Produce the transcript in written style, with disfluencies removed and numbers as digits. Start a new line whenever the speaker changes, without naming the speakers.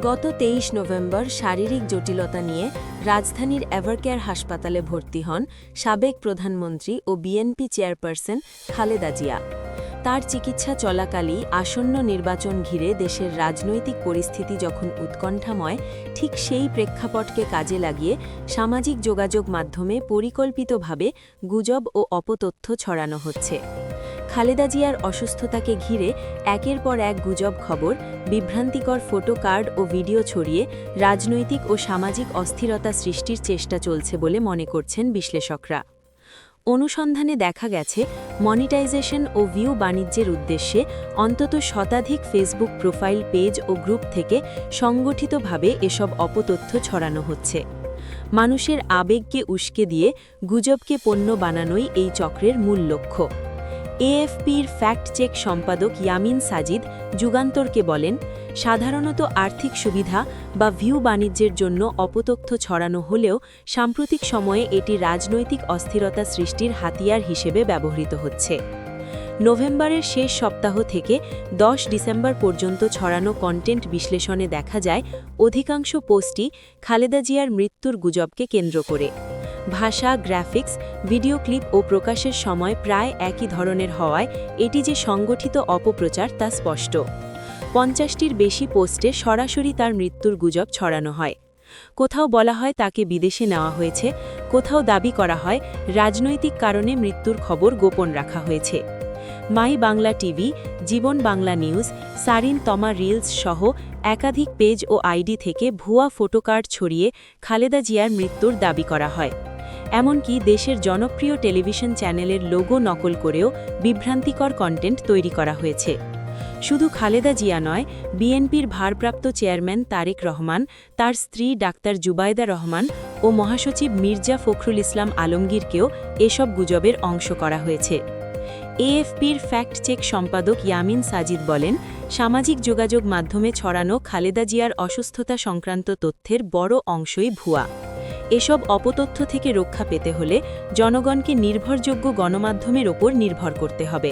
গত ২৩ নভেম্বর শারীরিক জটিলতা নিয়ে রাজধানীর এভারকেয়ার হাসপাতালে ভর্তি হন সাবেক প্রধানমন্ত্রী ও বিএনপি চেয়ারপারসন খালেদা জিয়া। তার চিকিৎসা চলাকালেই আসন্ন নির্বাচন ঘিরে দেশের রাজনৈতিক পরিস্থিতি যখন উৎকণ্ঠাময়, ঠিক সেই প্রেক্ষাপটকে কাজে লাগিয়ে সামাজিক যোগাযোগ মাধ্যমে পরিকল্পিতভাবে গুজব ও অপতথ্য ছড়ানো হচ্ছে। খালেদা জিয়ার অসুস্থতাকে ঘিরে একের পর এক গুজব খবর, বিভ্রান্তিকর ফটো কার্ড ও ভিডিও ছড়িয়ে রাজনৈতিক ও সামাজিক অস্থিরতা সৃষ্টির চেষ্টা চলছে বলে মনে করছেন বিশ্লেষকরা। অনুসন্ধানে দেখা গেছে, মনিটাইজেশন ও ভিউ বাণিজ্যের উদ্দেশ্যে অন্তত শতাধিক ফেসবুক প্রোফাইল পেজ ও গ্রুপ থেকে সংগঠিতভাবে এসব অপতথ্য ছড়ানো হচ্ছে। মানুষের আবেগকে উস্কে দিয়ে গুজবকে পণ্য বানানোই এই চক্রের মূল লক্ষ্য। এএফপির ফ্যাক্ট চেক সম্পাদক ইয়ামিন সাজিদ যুগান্তরকে বলেন, সাধারণত আর্থিক সুবিধা বা ভিউ বাণিজ্যের জন্য অপতথ্য ছড়ানো হলেও সাম্প্রতিক সময়ে এটি রাজনৈতিক অস্থিরতা সৃষ্টির হাতিয়ার হিসেবে ব্যবহৃত হচ্ছে। নভেম্বরের শেষ সপ্তাহ থেকে ১০ ডিসেম্বর পর্যন্ত ছড়ানো কন্টেন্ট বিশ্লেষণে দেখা যায়, অধিকাংশ পোস্টই খালেদা জিয়ার মৃত্যুর গুজবকে কেন্দ্র করে। ভাষা, গ্রাফিক্স, ভিডিও ক্লিপ ও প্রকাশের সময় প্রায় একই ধরনের হওয়ায় এটি যে সংগঠিত অপপ্রচার তা স্পষ্ট। ৫০টির বেশি পোস্টে সরাসরি তার মৃত্যুর গুজব ছড়ানো হয়। কোথাও বলা হয় তাকে বিদেশে নেওয়া হয়েছে, কোথাও দাবি করা হয় রাজনৈতিক কারণে মৃত্যুর খবর গোপন রাখা হয়েছে। মাই বাংলা টিভি, জীবন বাংলা নিউজ, সারিন তমা রিলস সহ একাধিক পেজ ও আইডি থেকে ভুয়া ফটোকার্ড ছড়িয়ে খালেদা জিয়ার মৃত্যুর দাবি করা হয়। এমনকি দেশের জনপ্রিয় টেলিভিশন চ্যানেলের লোগো নকল করেও বিভ্রান্তিকর কন্টেন্ট তৈরি করা হয়েছে। শুধু খালেদা জিয়া নয়, বিএনপির ভারপ্রাপ্ত চেয়ারম্যান তারেক রহমান, তার স্ত্রী ডাক্তার জুবাইদা রহমান ও মহাসচিব মির্জা ফখরুল ইসলাম আলমগীরকেও এসব গুজবের অংশ করা হয়েছে। এএফপির ফ্যাক্ট চেক সম্পাদক ইয়ামিন সাজিদ বলেন, সামাজিক যোগাযোগ মাধ্যমে ছড়ানো খালেদা জিয়ার অসুস্থতা সংক্রান্ত তথ্যের বড় অংশই ভুয়া। এসব অপতথ্য থেকে রক্ষা পেতে হলে জনগণকে নির্ভরযোগ্য গণমাধ্যমের ওপর নির্ভর করতে হবে।